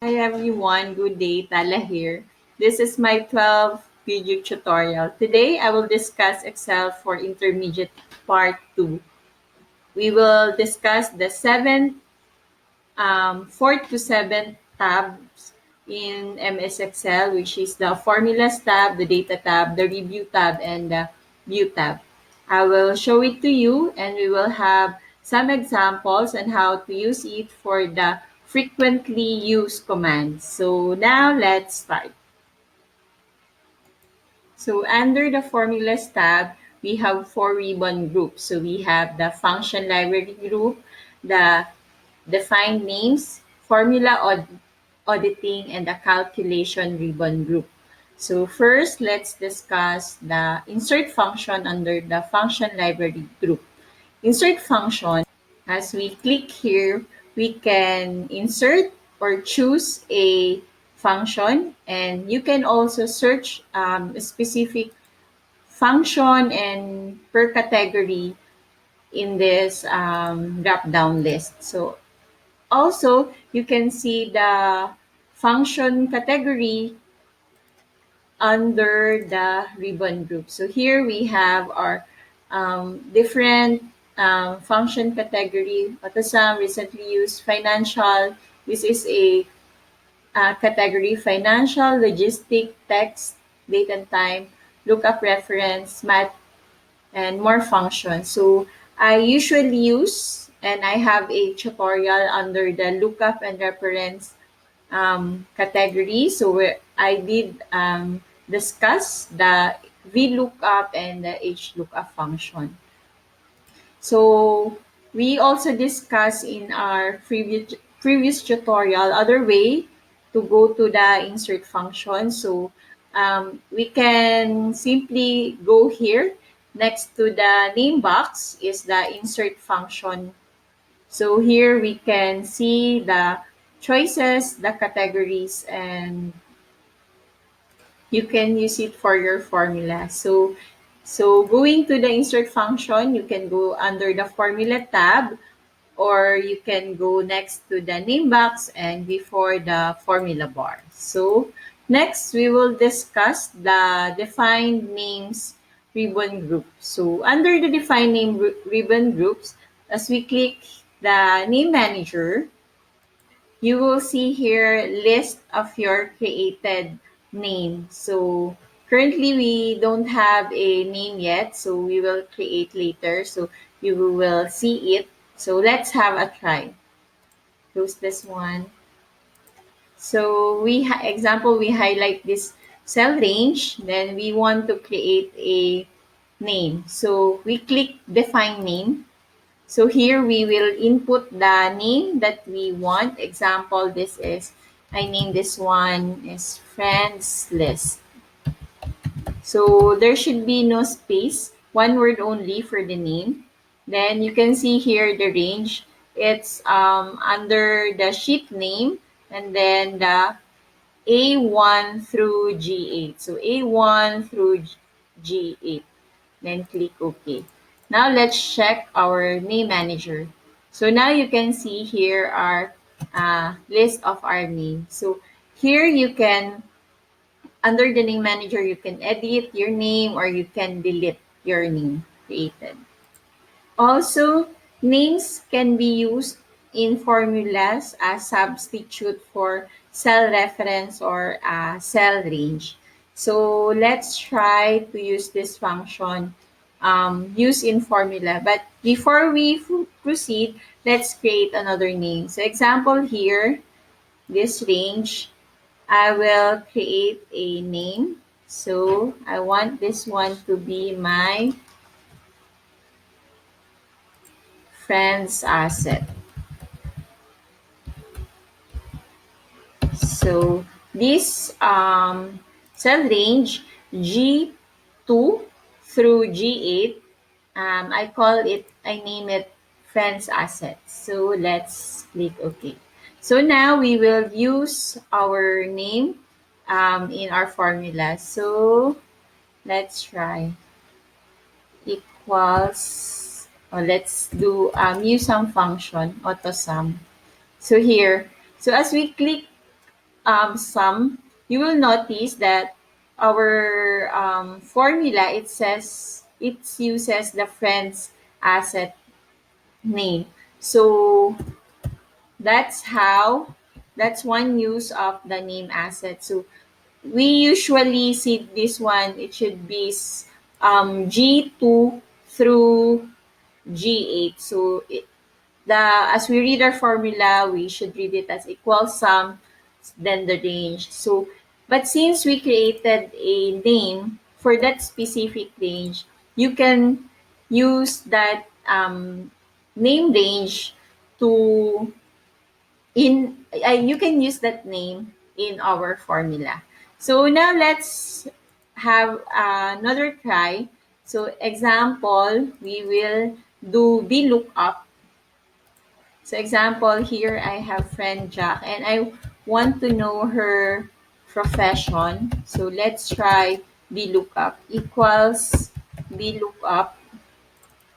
Hi everyone, good day, Tala here. This is my 12 video tutorial. Today I will discuss Excel for Intermediate Part 2. We will discuss the 4th to 7th tabs in MS Excel, which is the Formulas tab, the Data tab, the Review tab, and the View tab. I will show it to you and we will have some examples on how to use it for the frequently used commands. So now let's start. So under the Formulas tab, we have four ribbon groups. So we have the Function Library group, the Defined Names, Auditing, and the Calculation ribbon group. So first, let's discuss the Insert function under the Function Library group. Insert function, as we click here, we can insert or choose a function, and you can also search a specific function and per category in this drop-down list. So also, you can see the function category under the ribbon group. So here we have our different function category. Autism, recently used, financial. This is a category: financial, logistic, text, date and time, lookup reference, math, and more functions. So I usually use, and I have a tutorial under the lookup and reference category. So I did discuss the VLOOKUP and the HLOOKUP function. So we also discussed in our previous tutorial other way to go to the insert function. So we can simply go here. Next to the name box is the insert function. So here we can see the choices, the categories, and you can use it for your formula. So going to the insert function, you can go under the formula tab, or you can go next to the name box and before the formula bar. So next, we will discuss the defined names ribbon group. So under the defined name ribbon groups, as we click the name manager, you will see here list of your created name. So currently we don't have a name yet, so we will create later. So you will see it. So let's have a try. Close this one. So we highlight this cell range, then we want to create a name. So we click define name. So here we will input the name that we want. Example, I name this one is friends list. So there should be no space, one word only for the name. Then you can see here the range. It's under the sheet name and then the A1 through G8. So A1 through G8. Then click OK. Now let's check our name manager. So now you can see here our list of our names. So here you can, under the name manager, you can edit your name or you can delete your name created. Also, names can be used in formulas as substitute for cell reference or cell range. So let's try to use this function used in formula. But before we proceed, let's create another name. So example here, this range, I will create a name. So I want this one to be my friend's asset. So this cell range G2 through G8, I name it friends assets. So let's click OK. So now we will use our name in our formula. So let's try equals, or let's do use some function, auto sum. So here, so as we click sum, you will notice that our formula, it uses the friend's asset name. So that's how that's one use of the name asset. So we usually see this one, it should be G2 through G8. So as we read our formula, we should read it as equal sum, then the range. So, but since we created a name for that specific range, you can use that name range to you can use that name in our formula. So now let's have another try. So example, we will do VLOOKUP. So example, here I have friend Jack and I want to know her profession. So let's try VLOOKUP equals VLOOKUP.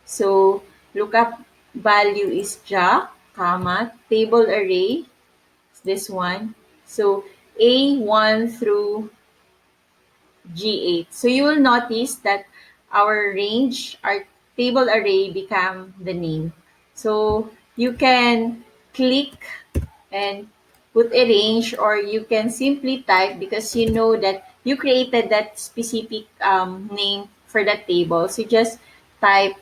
So lookup value is Jack, comma, table array, this one. So A1 through G8. So you will notice that our table array become the name. So you can click and put a range, or you can simply type because you know that you created that specific name for that table. So just type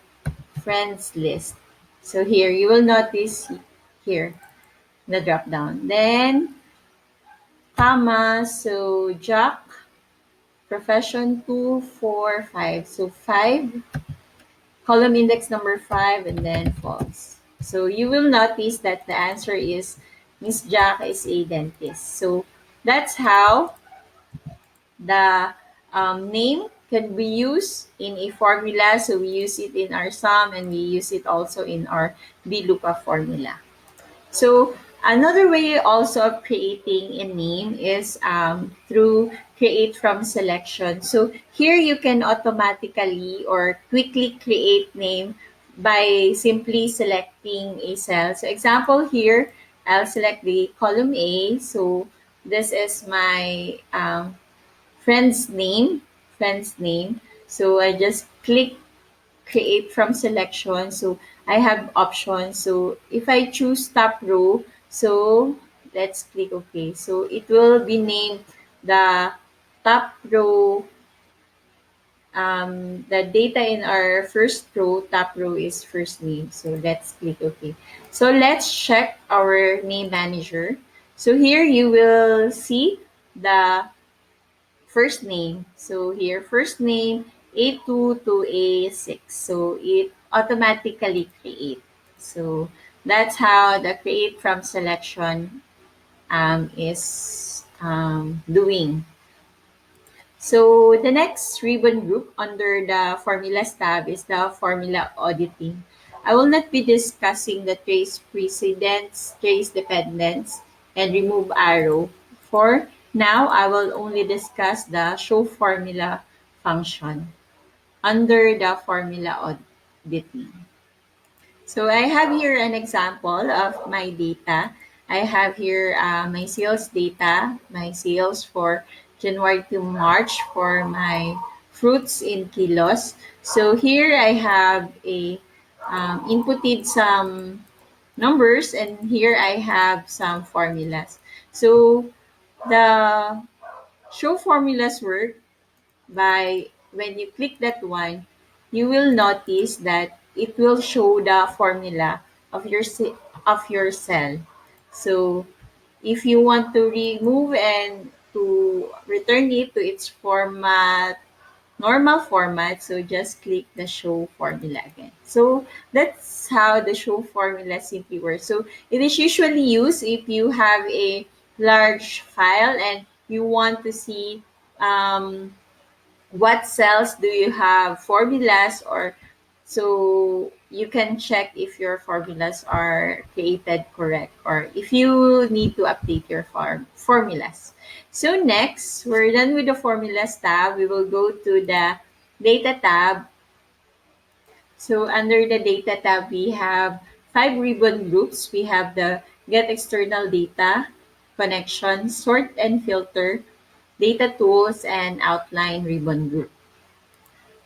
friends list. So here you will notice here the drop down. Then comma, so Jack, profession 2, 4, 5. So 5, column index number 5, and then false. So you will notice that the answer is Miss Jack is a dentist. So that's how the name can be used in a formula. So we use it in our sum and we use it also in our VLOOKUP formula. So another way also of creating a name is through create from selection. So here you can automatically or quickly create name by simply selecting a cell. So example here, I'll select the column A. So this is my friend's name, friend's name. So I just click create from selection. So I have options. So if I choose top row, so let's click OK. So it will be named the top row. The data in our first row, top row is first name. So let's click OK. So let's check our name manager. So here you will see the first name. So here, first name, A2 to A6. So it automatically create. So that's how the create from selection is doing. So the next ribbon group under the formulas tab is the formula auditing. I will not be discussing the trace precedents, trace dependents, and remove arrow. For now, I will only discuss the show formula function under the formula auditing. So I have here an example of my data. I have here my sales data, my sales for January to March for my fruits in kilos. So here I have a inputted some numbers, and here I have some formulas. So the show formulas work by when you click that one, you will notice that it will show the formula of of your cell. So if you want to remove and to return it to its normal format, so just click the show formula again. So that's how the show formula simply works. So it is usually used if you have a large file and you want to see what cells do you have formulas, or so you can check if your formulas are created correct or if you need to update your formulas. So next, we're done with the formulas tab. We will go to the data tab. So under the data tab, we have 5 ribbon groups. We have the get external data, connection, sort and filter, data tools, and outline ribbon group.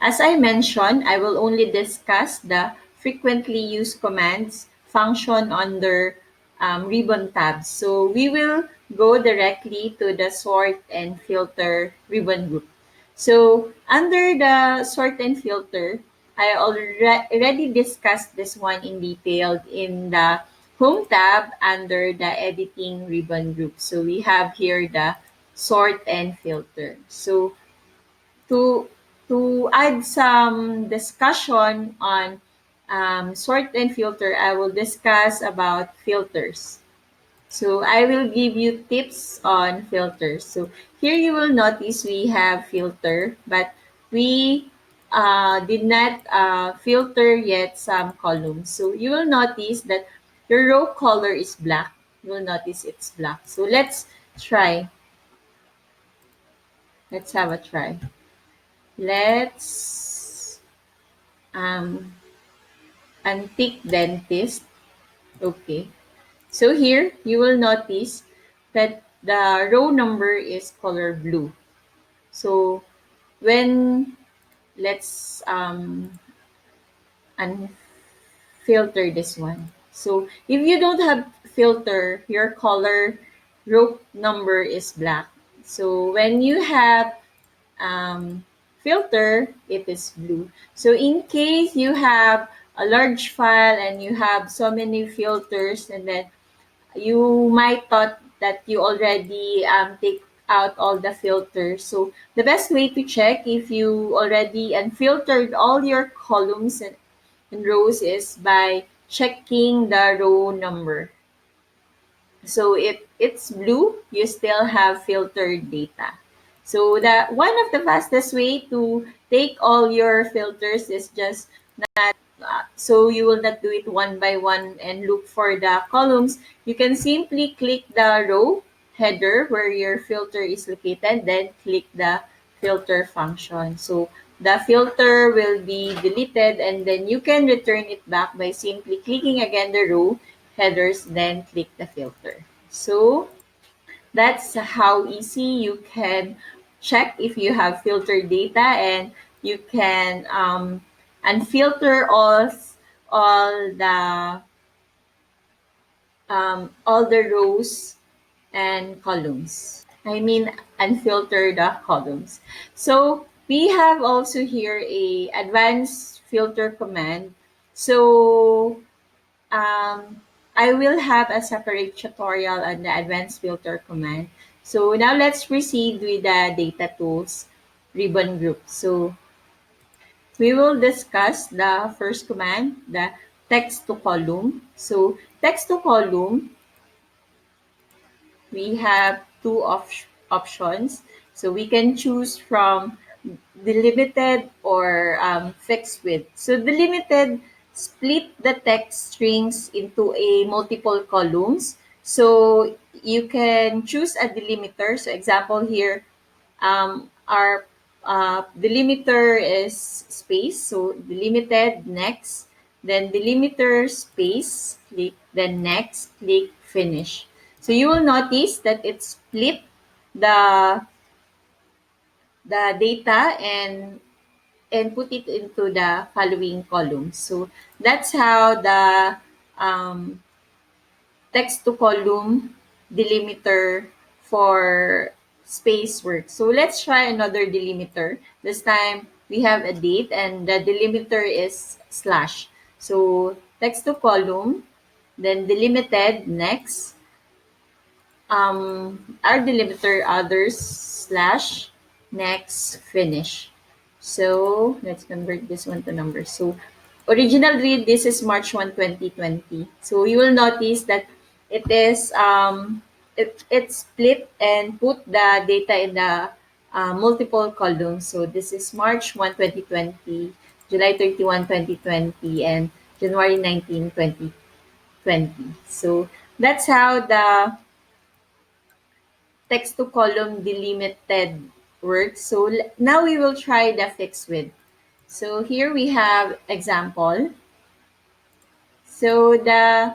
As I mentioned, I will only discuss the frequently used commands function under ribbon tabs. So we will go directly to the sort and filter ribbon group. So under the sort and filter, I already discussed this one in detail in the home tab under the editing ribbon group. So we have here the sort and filter. So to to add some discussion on sort and filter, I will discuss about filters. So I will give you tips on filters. So here you will notice we have filter, but we did not filter yet some columns. So you will notice that your row color is black. You will notice it's black. So let's try. Let's have a try. Let's antique dentist. Okay. So here you will notice that the row number is color blue. So when let's unfilter this one. So if you don't have filter, your color row number is black. So when you have um, filter, it is blue. So in case you have a large file and you have so many filters, and then you might thought that you already take out all the filters. So the best way to check if you already unfiltered all your columns and rows is by checking the row number. So if it's blue, you still have filtered data. So that one of the fastest way to take all your filters is just not so you will not do it one by one and look for the columns. You can simply click the row header where your filter is located, then click the filter function. So the filter will be deleted and then you can return it back by simply clicking again the row headers, then click the filter. So that's how easy you can check if you have filtered data, and you can unfilter all all the rows and columns. I mean, unfilter the columns. So we have also here a advanced filter command. So I will have a separate tutorial on the advanced filter command. So now let's proceed with the data tools ribbon group. So we will discuss the first command, the text to column. So text to column, we have two options. So we can choose from delimited or fixed width. So delimited split the text strings into a multiple columns. So you can choose a delimiter. So example here, our delimiter is space. So delimited next, then delimiter space, click, then next, click finish. So you will notice that it split the data and put it into the following columns. So that's how the um, text to column delimiter for space works. So let's try another delimiter. This time we have a date and the delimiter is slash. So text to column, then delimited next, our delimiter others slash next finish. So let's convert this one to numbers. So original read, this is March 1, 2020. So you will notice that it is it split and put the data in the multiple columns. So this is March 1, 2020, July 31, 2020, and January 19, 2020. So that's how the text to column delimited works. So now we will try the fixed width. So here we have example. So the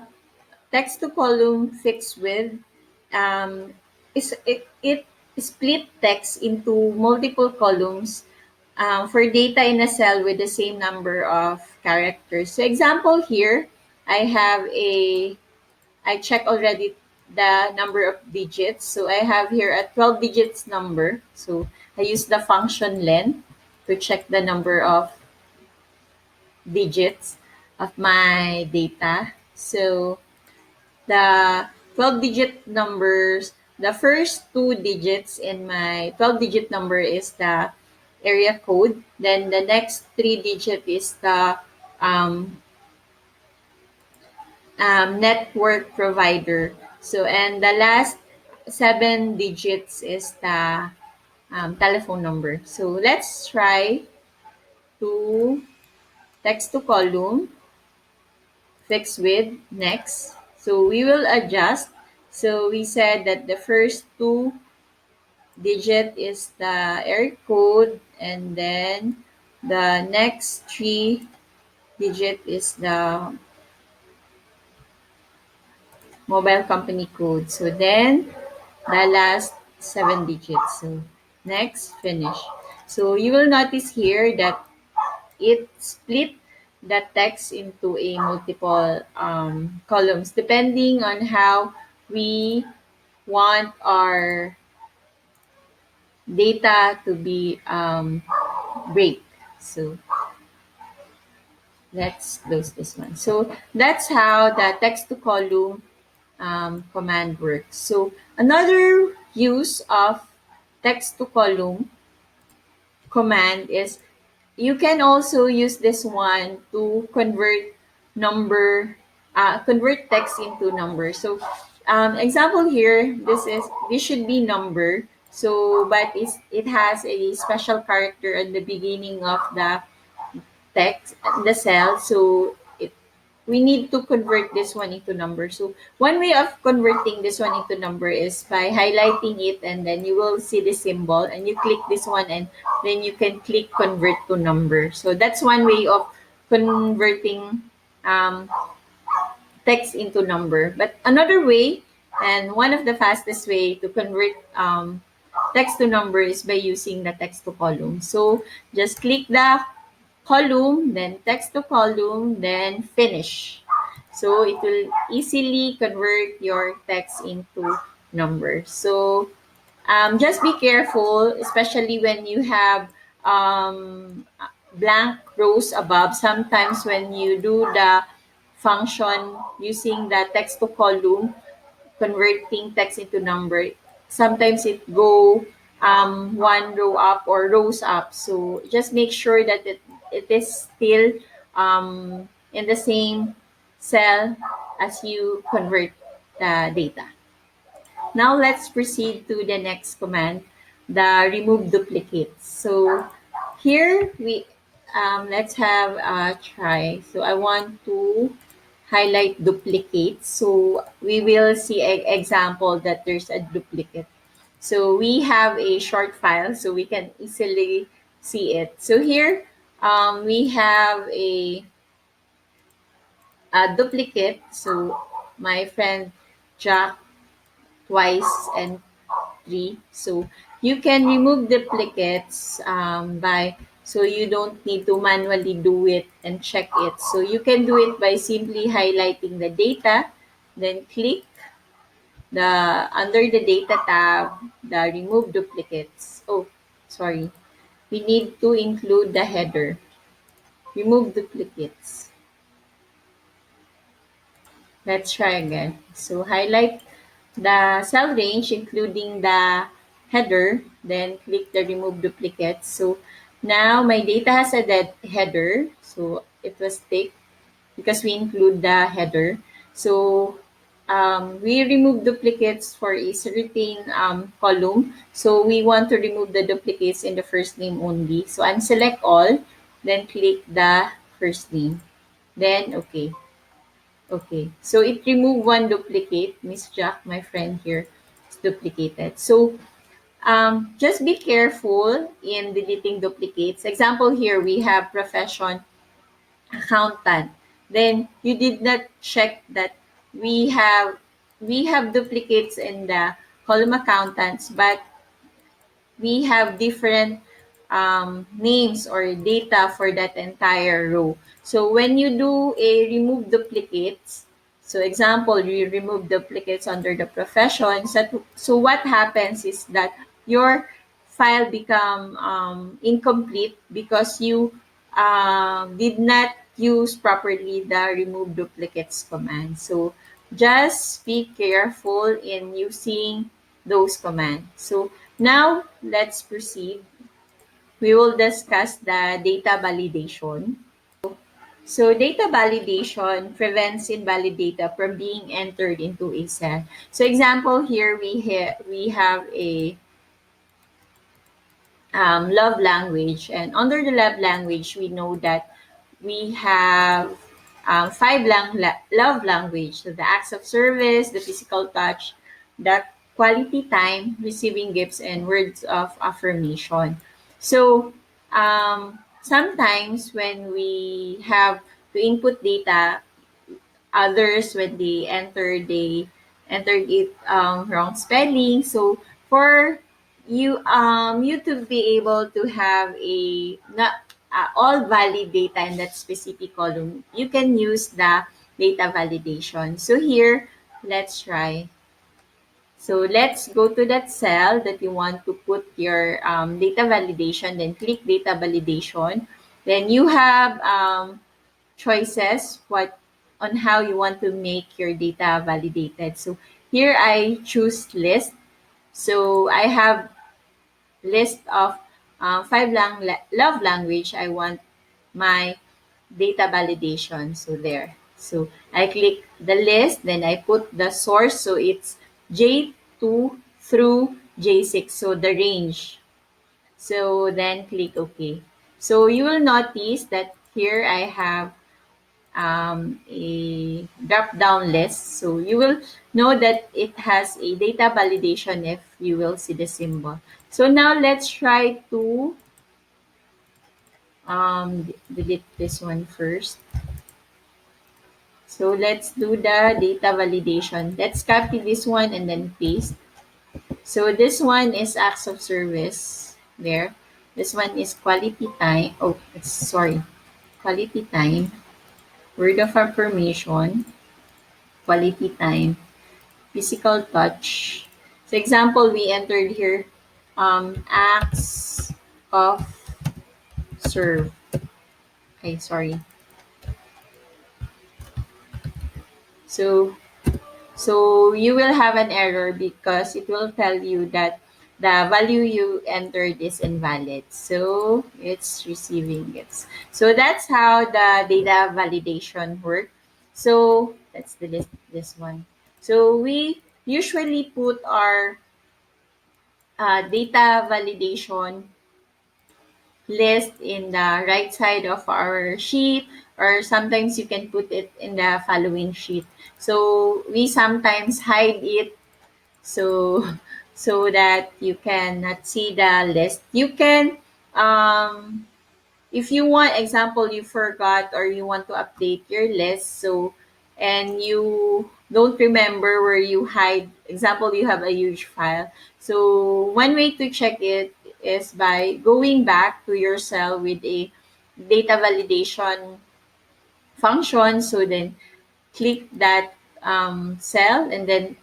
text to column fixed width um, it split text into multiple columns for data in a cell with the same number of characters. So example here, I have I check already the number of digits. So I have here a 12 digits number. So I use the function len to check the number of digits of my data. So the 12-digit numbers, the first two digits in my 12-digit number is the area code. Then the next three digit is the um, network provider. So, and the last seven digits is the telephone number. So let's try to text to column, fix with next. So we will adjust. So we said that the first two digit is the area code, and then the next three digit is the mobile company code. So then the last seven digits. So next, finish. So you will notice here that it split the text into a multiple columns depending on how we want our data to be break. So let's close this one. So that's how the text to column command works. So another use of text to column command is you can also use this one to convert text into number. So example here, this should be number. So but it has a special character at the beginning of the text, the cell. So we need to convert this one into number. So one way of converting this one into number is by highlighting it, and then you will see the symbol and you click this one, and then you can click convert to number. So that's one way of converting um, text into number. But another way, and one of the fastest way to convert text to number is by using the text to column. So just click the column, then text to column, then finish. So it will easily convert your text into numbers. So just be careful, especially when you have blank rows above. Sometimes when you do the function using the text to column, converting text into number, sometimes it go one row up or rows up. So just make sure that it is still in the same cell as you convert the data. Now let's proceed to the next command, the remove duplicates. So here let's have a try. So I want to highlight duplicates. So we will see an example that there's a duplicate. So we have a short file so we can easily see it. So here we have a duplicate. So my friend Jack twice and three. So you can remove duplicates by, so you don't need to manually do it and check it. So you can do it by simply highlighting the data, then click the under the data tab, the remove duplicates. Oh, sorry. We need to include the header. Remove duplicates. Let's try again. So highlight the cell range, including the header, then click the remove duplicates. So now my data has a header, so it was ticked because we include the header. So we remove duplicates for a certain column. So we want to remove the duplicates in the first name only. So unselect all, then click the first name. Then okay. Okay, so it removed one duplicate. Miss Jack, my friend here, is duplicated. So just be careful in deleting duplicates. Example here, we have profession accountant. Then you did not check that we have we have duplicates in the column accountants, but we have different names or data for that entire row. So when you do a remove duplicates, so example, you remove duplicates under the professions. So what happens is that your file become incomplete because you did not use properly the remove duplicates command. So just be careful in using those commands. So now, let's proceed. We will discuss the data validation. So, data validation prevents invalid data from being entered into a cell. So, example here, we have a love language. And under the love language, we know that we have five love language. So the acts of service, the physical touch, the quality time, receiving gifts, and words of affirmation. So sometimes when we have to input data, others when they entered it wrong spelling. So for you to be able to have a not all valid data in that specific column, you can use the data validation. So here, let's try. So let's go to that cell that you want to put your data validation, then click data validation. Then you have choices on how you want to make your data validated. So here I choose list. So I have list of love language. I want my data validation. So there. So I click the list, then I put the source. So it's J2 through J6. So the range. So then click OK. So you will notice that here I have a drop down list. So you will know that it has a data validation if you will see the symbol. So now let's try to delete this one first. So let's do the data validation. Let's copy this one and then paste. So this one is acts of service there. This one is quality time. Oh, sorry. Quality time. Word of affirmation. Quality time. Physical touch. So example, we entered here acts of serve. Okay, sorry. So you will have an error because it will tell you that the value you entered is invalid. So it's receiving gifts. So that's how the data validation works. So let's delete this one. So we usually put our data validation list in the right side of our sheet, or sometimes you can put it in the following sheet. So we sometimes hide it so that you cannot see the list. You can if you want, example, you forgot or you want to update your list, so and you don't remember where you hide, example, you have a huge file. So one way to check it is by going back to your cell with a data validation function. So then click that cell and then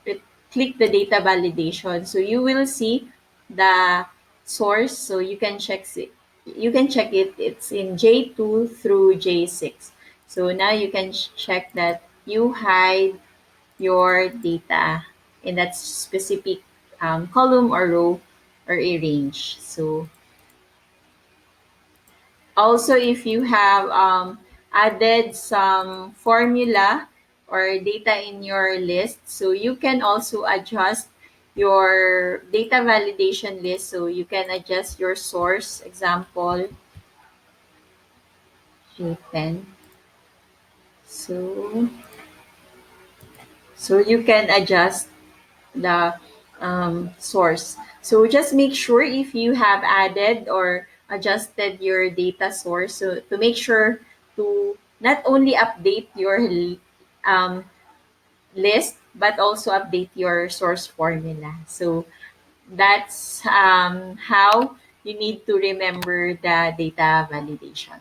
click the data validation. So you will see the source. So you can check it. It's in J2 through J6. So now you can check that you hide your data in that specific column or row or a range. So also, if you have added some formula or data in your list, so you can also adjust your data validation list. So you can adjust your source, example, J10. So, you can adjust the source. So just make sure if you have added or adjusted your data source, so to make sure to not only update your um, list, but also update your source formula. So that's how you need to remember the data validation.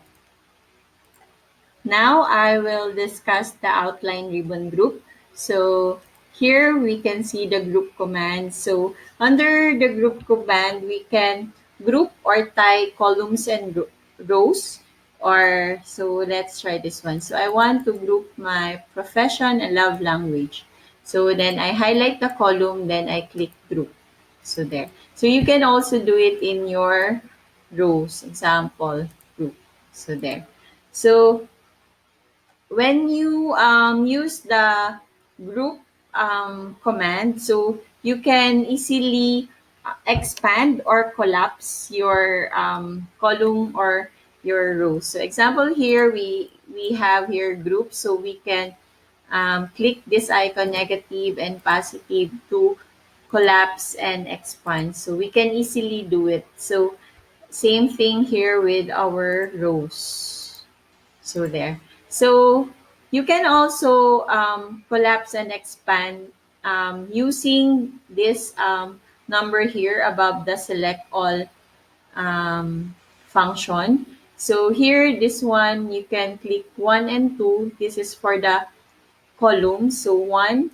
Now I will discuss the outline ribbon group. So here we can see the group command. So under the group command, we can group or tie columns and rows. Or so let's try this one. So I want to group my profession and love language. So then I highlight the column, then I click group. So there. So you can also do it in your rows, example group. So there. So when you use the group command, so you can easily expand or collapse your column or your row. So example here, we have here group, so we can click this icon negative and positive to collapse and expand. So we can easily do it. So same thing here with our rows. So there. So you can also collapse and expand using this number here above the select all function. So here, this one, you can click 1 and 2. This is for the columns. So 1,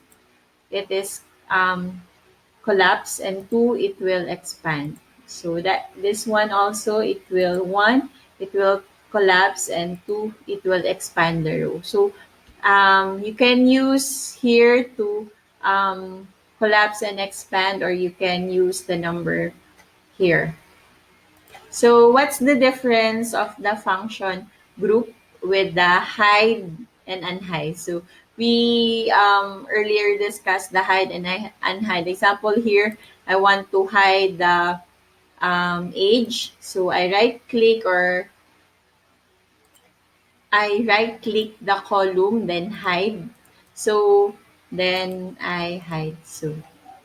it is collapse, and 2, it will expand. So that this one also, it will 1, it will collapse, and 2, it will expand the row. So you can use here to collapse and expand, or you can use the number here. So what's the difference of the function group with the hide and unhide? So we earlier discussed the hide and unhide. Example here, I want to hide the age. So I right click the column, then hide. So then I hide. So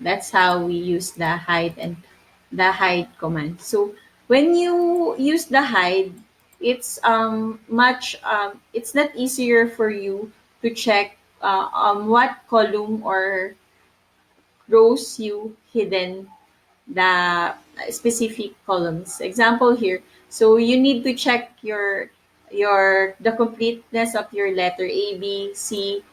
that's how we use the hide command. So when you use the hide, it's it's not easier for you to check what column or rows you hidden the specific columns. Example here. So you need to check your the completeness of your letter A, B, C.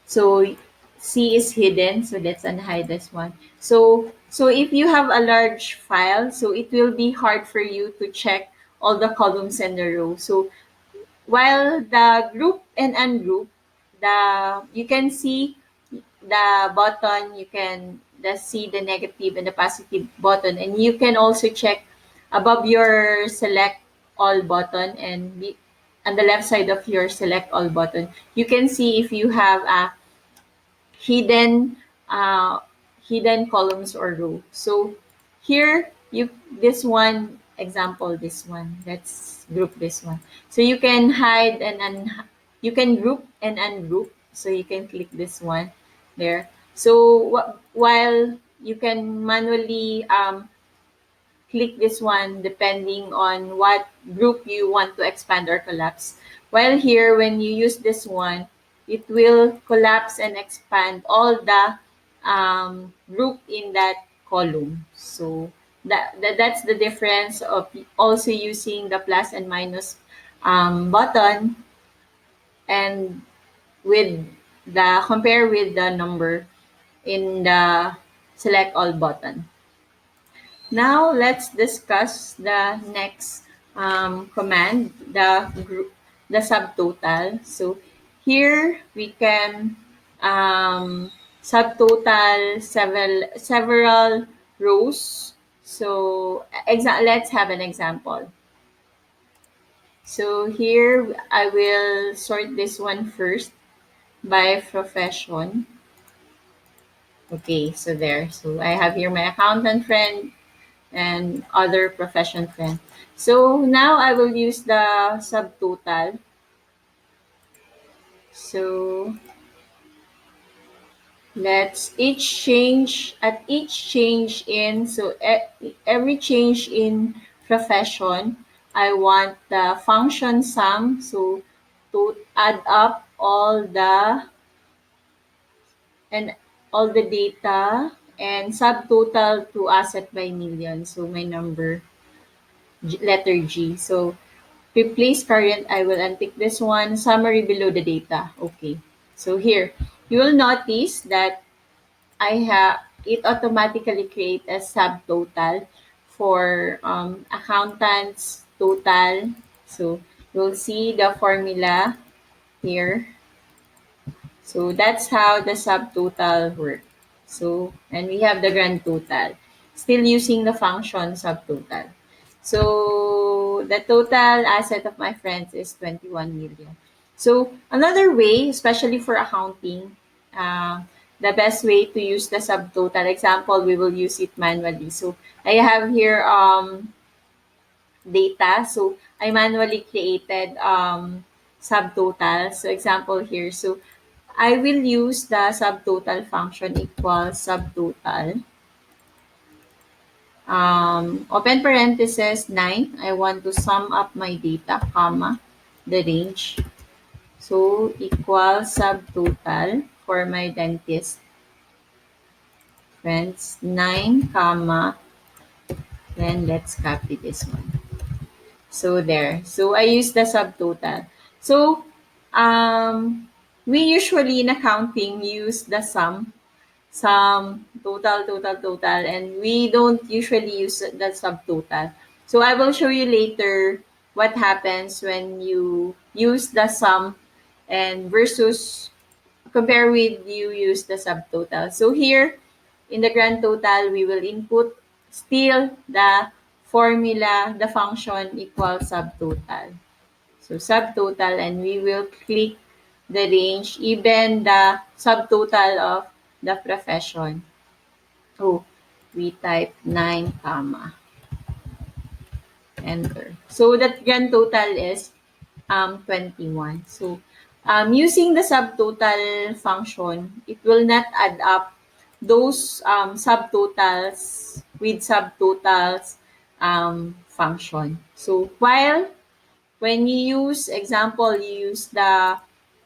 So C is hidden, so let's unhide this one. So if you have a large file, so it will be hard for you to check all the columns and the rows. So while the group and ungroup, you can see the button, you can see the negative and the positive button, and you can also check above your select all button and on the left side of your select all button, you can see if you have a hidden uh, hidden columns or row. So here you this one example, this one, let's group this one. So you can hide and you can group and ungroup. So you can click this one there. So while you can manually click this one depending on what group you want to expand or collapse. While here, when you use this one, it will collapse and expand all the group in that column. So that's the difference of also using the plus and minus button, and with the compare with the number in the select all button. Now let's discuss the next command, the subtotal. So here we can subtotal several rows. So let's have an example. So here I will sort this one first by profession. Okay, so there. So I have here my accountant friend and other profession friend. So now I will use the subtotal. So let's each change in, so every change in profession, I want the function sum, so to add up all the, and all the data, and subtotal to asset by million. So my number, letter G. So replace current, I will untick this one. Summary below the data. Okay. So here, you will notice that I have it automatically create a subtotal for accountants total. So you'll see the formula here. So that's how the subtotal work. So, and we have the grand total. Still using the function subtotal. So the total asset of my friends is 21 million. So another way, especially for accounting, the best way to use the subtotal example, we will use it manually. So I have here data. So I manually created subtotal. So example here. So I will use the subtotal function equals subtotal. Open parenthesis 9. I want to sum up my data, comma, the range. So equals subtotal for my dentist friends 9, comma, then let's copy this one. So there. So I use the subtotal. So we usually in accounting use the sum, total, and we don't usually use the subtotal. So I will show you later what happens when you use the sum and versus compare with you use the subtotal. So here in the grand total, we will input still the formula, the function equals subtotal. So subtotal, and we will click the range, even the subtotal of the profession. Oh, we type 9, comma, enter. So that grand total is 21. So using the subtotal function, it will not add up those subtotals with subtotals function. So while when you use example, you use the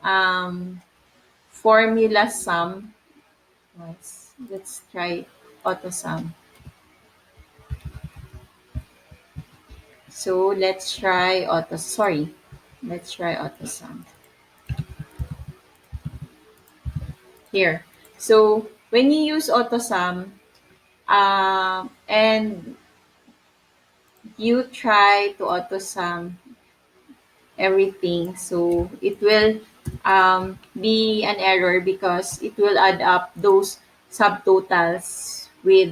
um, formula sum. Let's try auto sum. So let's try auto. Sorry, let's try auto sum here. So when you use auto sum, and you try to auto sum everything. So it will be an error because it will add up those subtotals with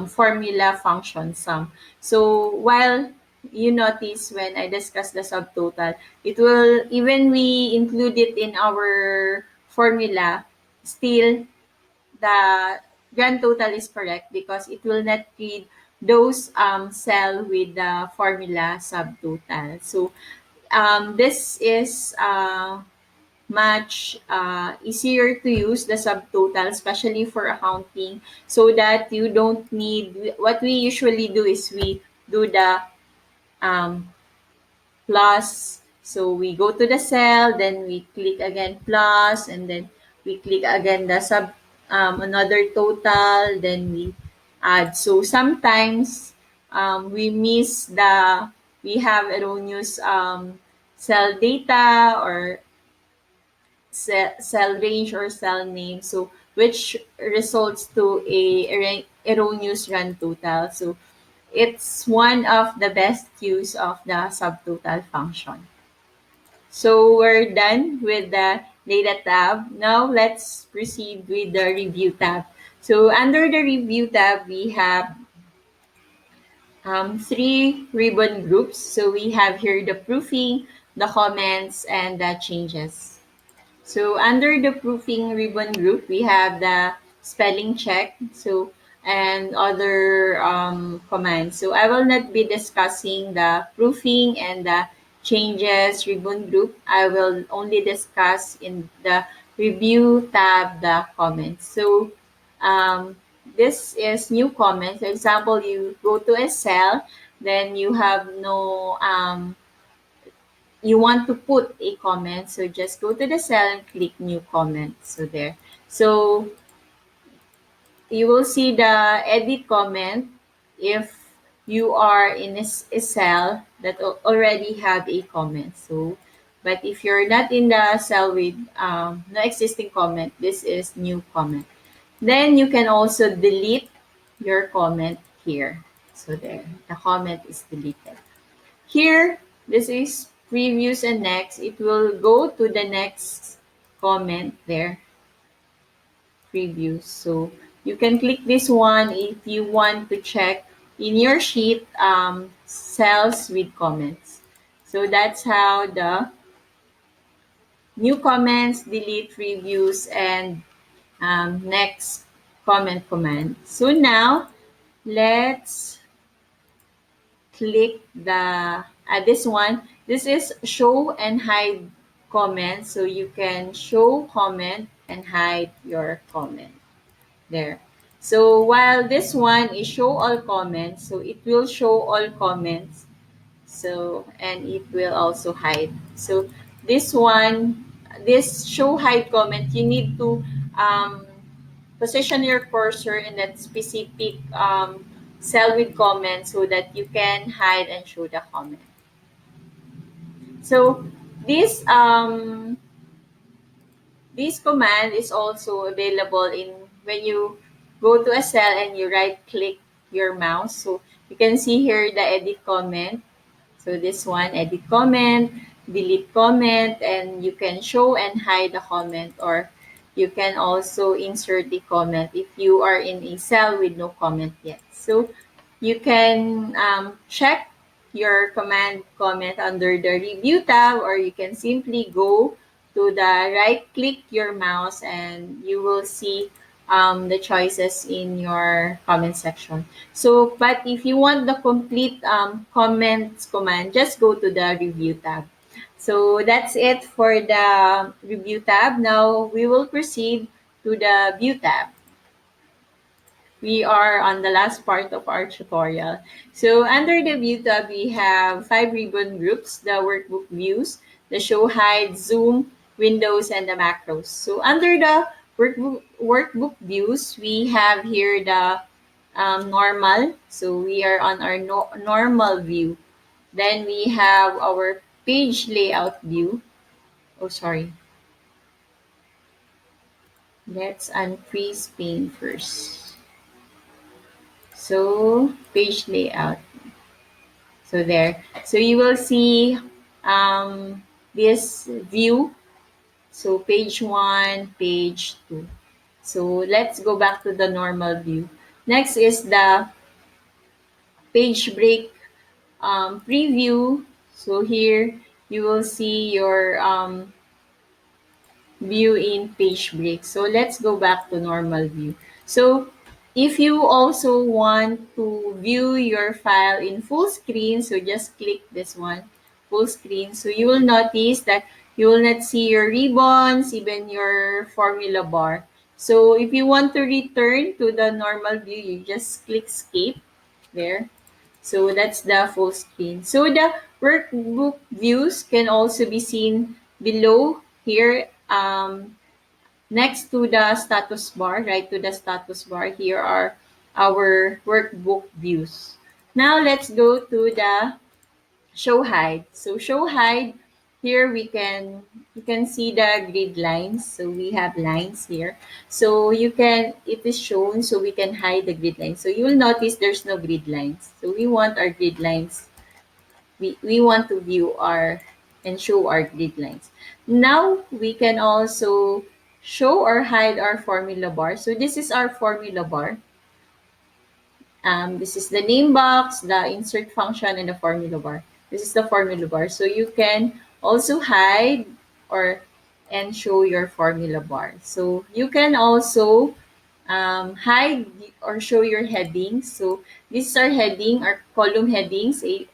formula function sum. So while you notice when I discuss the subtotal, it will, even we include it in our formula, still the grand total is correct because it will not read those cell with the formula subtotal. So this is much easier to use the subtotal, especially for accounting, so that you don't need, what we usually do is we do the um, plus. So we go to the cell, then we click again plus, and then we click again the another total, then we add. So sometimes we miss we have erroneous cell data or cell range or cell name, so which results to erroneous run total. So it's one of the best use of the subtotal function. So we're done with the data tab. Now let's proceed with the review tab. So under the review tab, we have three ribbon groups. So we have here the proofing, the comments, and the changes. So under the proofing ribbon group, we have the spelling check, so and other commands. So I will not be discussing the proofing and the changes ribbon group. I will only discuss in the review tab the comments. So um, this is new comments. For example, you go to a cell, then you have no you want to put a comment, so just go to the cell and click new comment. So there. So you will see the edit comment if you are in a cell that already have a comment. So, but if you're not in the cell with no existing comment, this is new comment. Then you can also delete your comment here. So there, the comment is deleted. Here, this is previews and next. It will go to the next comment there, previews. So you can click this one if you want to check in your sheet cells with comments. So that's how the new comments, delete, reviews, and next comment command. So now let's click the this one. This is show and hide comment. So you can show comment and hide your comment there. So while this one is show all comments, so it will show all comments. So and it will also hide. So this one, this show hide comment, you need to um, position your cursor in that specific cell with comment so that you can hide and show the comment. So this command is also available in when you go to a cell and you right click your mouse. So you can see here the edit comment. So this one, edit comment, delete comment, and you can show and hide the comment, or you can also insert the comment if you are in a cell with no comment yet. So you can check your command comment under the review tab, or you can simply go to the right click your mouse and you will see the choices in your comment section. So, but if you want the complete comments command, just go to the review tab. So that's it for the review tab. Now we will proceed to the view tab. We are on the last part of our tutorial. So under the view tab, we have 5 ribbon groups: the workbook views, the show, hide, zoom, windows, and the macros. So under the workbook views, we have here the normal. So we are on our normal view. Then we have our page layout view. Oh, sorry. Let's unfreeze pane first. So page layout. So there. So you will see this view. So page 1, page 2. So let's go back to the normal view. Next is the page break preview. So here you will see your view in page break. So let's go back to normal view. So if you also want to view your file in full screen, so just click this one, full screen. So you will notice that you will not see your ribbons, even your formula bar. So if you want to return to the normal view, you just click escape there. So that's the full screen. So the workbook views can also be seen below here, next to the status bar, right to the status bar. Here are our workbook views. Now let's go to the show hide. So show hide, here you can see the grid lines. So we have lines here. So it is shown so we can hide the grid lines. So you will notice there's no grid lines. So we want our grid lines. We want to view our and show our grid lines. Now we can also show or hide our formula bar. So this is our formula bar. This is the name box, the insert function, and the formula bar. This is the formula bar. So you can also hide or and show your formula bar. So you can also hide or show your headings. So these are heading or column headings, A,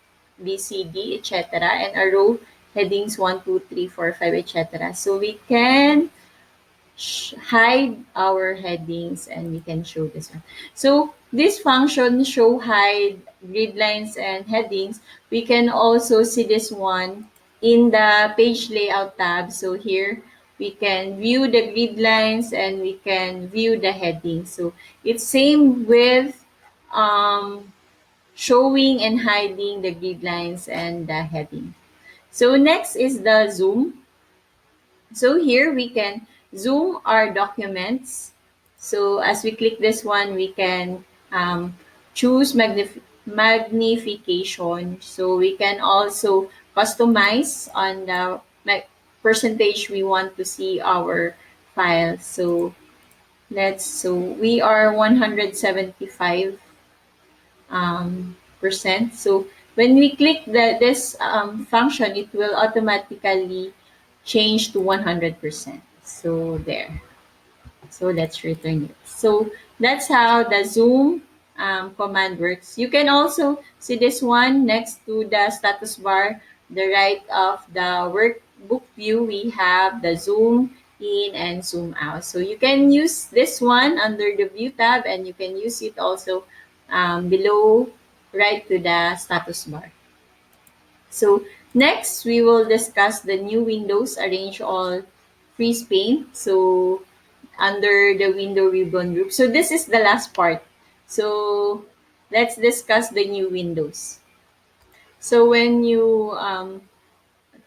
B, C, D, etc. And our row headings 1, 2, 3, 4, 5, etc. So we can hide our headings and we can show this one. So this function, show, hide, grid lines, and headings, we can also see this one in the page layout tab. So here we can view the grid lines, and we can view the heading. So it's same with um, showing and hiding the grid lines and the heading. So next is the zoom. So here we can zoom our documents. So as we click this one, we can choose magnification. So we can also customize on the percentage we want to see our file. So we are 175 percent. So when we click this function, it will automatically change to 100%. So there. So let's return it. So that's how the zoom command works. You can also see this one next to the status bar, the right of the workbook view, we have the zoom in and zoom out. So you can use this one under the view tab, and you can use it also below right to the status bar. So next, we will discuss the new windows arrange all freeze pane. So under the window ribbon group. So this is the last part. So let's discuss the new windows. So when you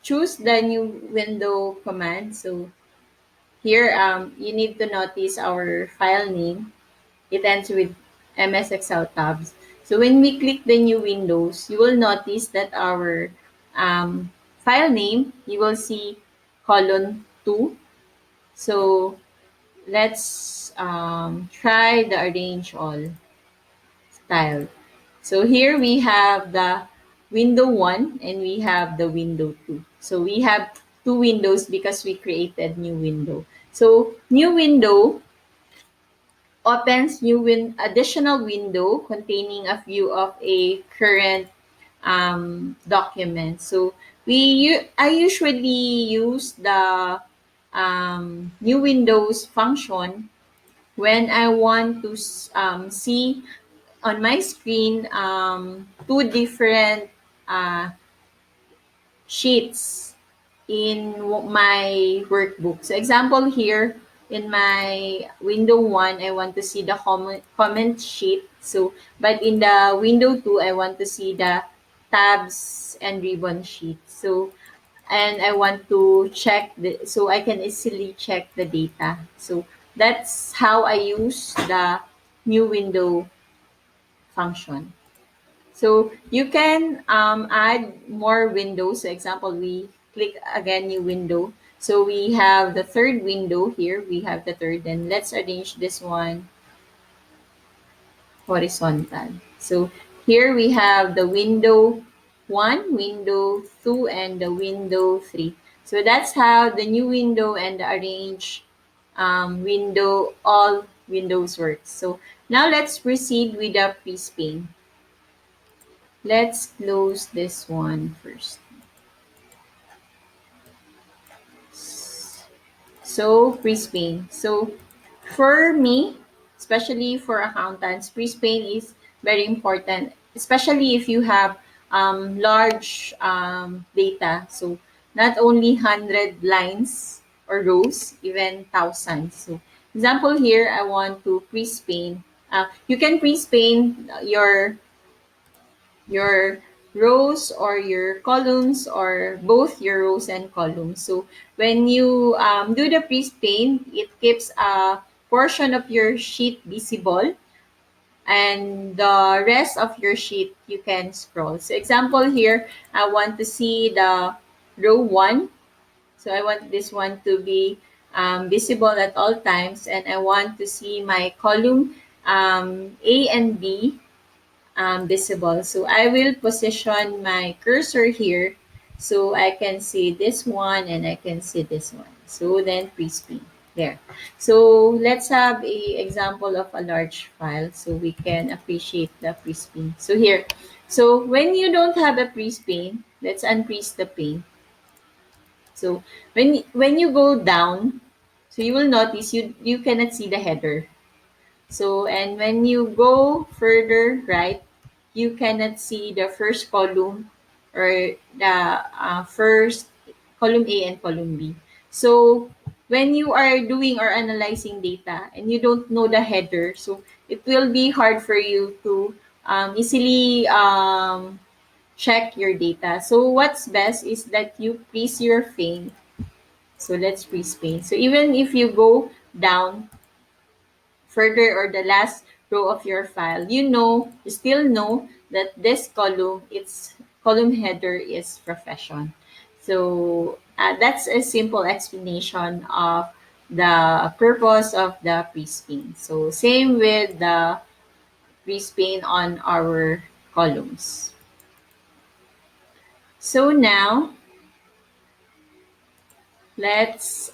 choose the new window command, so here you need to notice our file name. It ends with MS Excel tabs. So when we click the new windows, you will notice that our file name, you will see column 2. So let's try the arrange all style. So here we have the window 1 and we have the window 2. So we have two windows because we created new window. So new window opens additional window containing a view of a current document. So I usually use the new windows function when I want to see on my screen two different uh, sheets in my workbook. So example here, in my window 1, I want to see the comment sheet. So, but in the window 2, I want to see the tabs and ribbon sheet. So, and I want to check so I can easily check the data. So that's how I use the new window function. So you can add more windows. So example, we click again new window. So we have the third window here. We have the third. Then let's arrange this one horizontal. So here we have the window 1, window 2, and the window 3. So that's how the new window and the arrange window, all windows works. So now let's proceed with the freeze pane. Let's close this one first. So, pre-Spain. So, for me, especially for accountants, pre-Spain is very important, especially if you have large data. So, not only 100 lines or rows, even thousands. So, example here, I want to pre-Spain. You can pre-Spain your rows or your columns, or both your rows and columns. So when you do the pre-stain, it keeps a portion of your sheet visible, and the rest of your sheet you can scroll. So example here, I want to see the row 1. So I want this one to be visible at all times, and I want to see my column A and B visible. So I will position my cursor here so I can see this one and I can see this one. So then pre-spin there. So let's have a example of a large file so we can appreciate the pre-spin. So here, so when you don't have a pre-spin, let's unfreeze the pane. So when you go down, so you will notice you cannot see the header. So, and when you go further right, you cannot see the first column or the first column A and column B. So, when you are doing or analyzing data and you don't know the header, so it will be hard for you to easily check your data. So what's best is that you freeze your pane. So let's freeze pane. So even if you go down further or the last row of your file, you still know that this column, its column header is profession. So that's a simple explanation of the purpose of the pre-spin. So same with the pre-spin on our columns. So now let's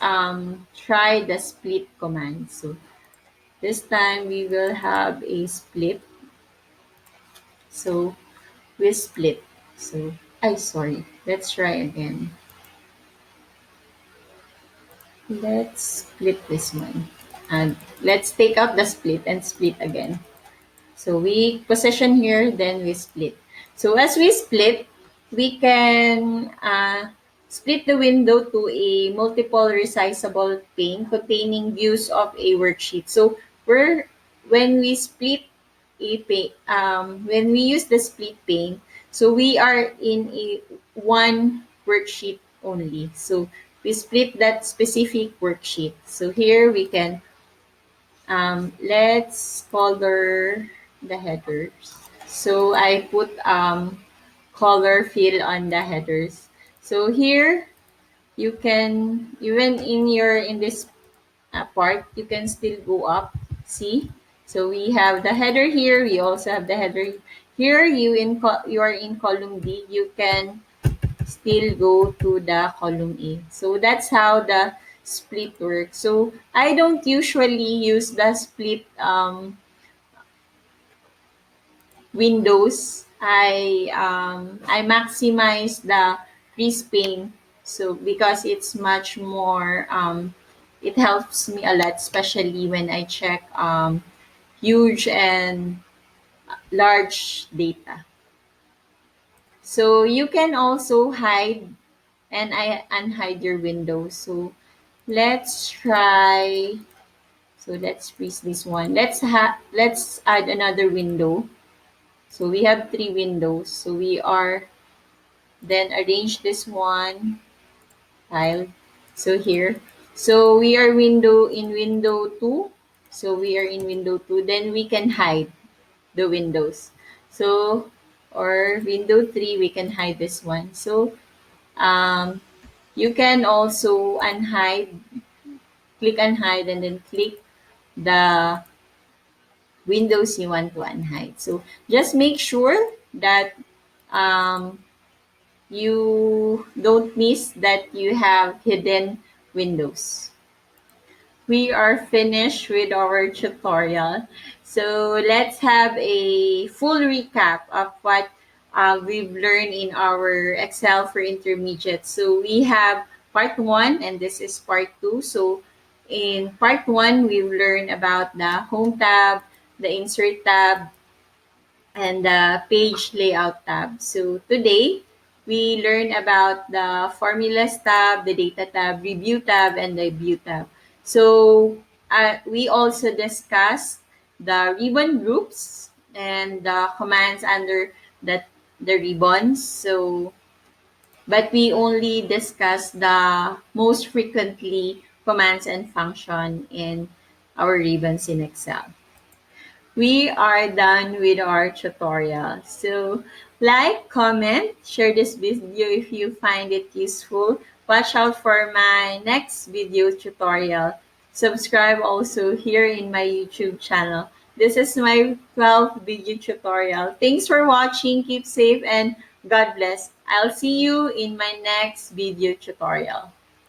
try the split command. So this time we will have a split. So we split. So, sorry. Let's try again. Let's split this one. And let's take out the split and split again. So we position here, then we split. So as we split, we can split the window to a multiple resizable pane containing views of a worksheet. So when we split a pane, when we use the split pane, so we are in a one worksheet only. So we split that specific worksheet. So here we can let's color the headers. So I put color fill on the headers. So here you can, even in this part, you can still go up. See? So we have the header here. We also have the header here. You are in column D. You can still go to the column A. So that's how the split works. So I don't usually use the split windows. I maximize the freeze pane, so because it's much more it helps me a lot, especially when I check huge and large data. So you can also hide and I unhide your window. So let's try. So let's freeze this one. Let's add another window. So we have three windows. So we are then arrange this one tile. So here. So we are window 2. So we are in window 2. Then we can hide the windows. So or window 3, we can hide this one. So um, you can also unhide, click unhide, and then click the windows you want to unhide. So just make sure that um, you don't miss that you have hidden windows. We are finished with our tutorial. So let's have a full recap of what we've learned in our Excel for Intermediate. So we have part 1 and this is part 2. So in part 1, we've learned about the Home tab, the Insert tab, and the Page Layout tab. So today, we learn about the Formulas tab, the Data tab, Review tab, and the View tab. So we also discussed the ribbon groups and the commands under the ribbons. So, but we only discussed the most frequently commands and function in our ribbons in Excel. We are done with our tutorial. So like, comment, share this video if you find it useful. Watch out for my next video tutorial. Subscribe also here in my YouTube channel. This is my 12th video tutorial. Thanks for watching. Keep safe and God bless. I'll see you in my next video tutorial.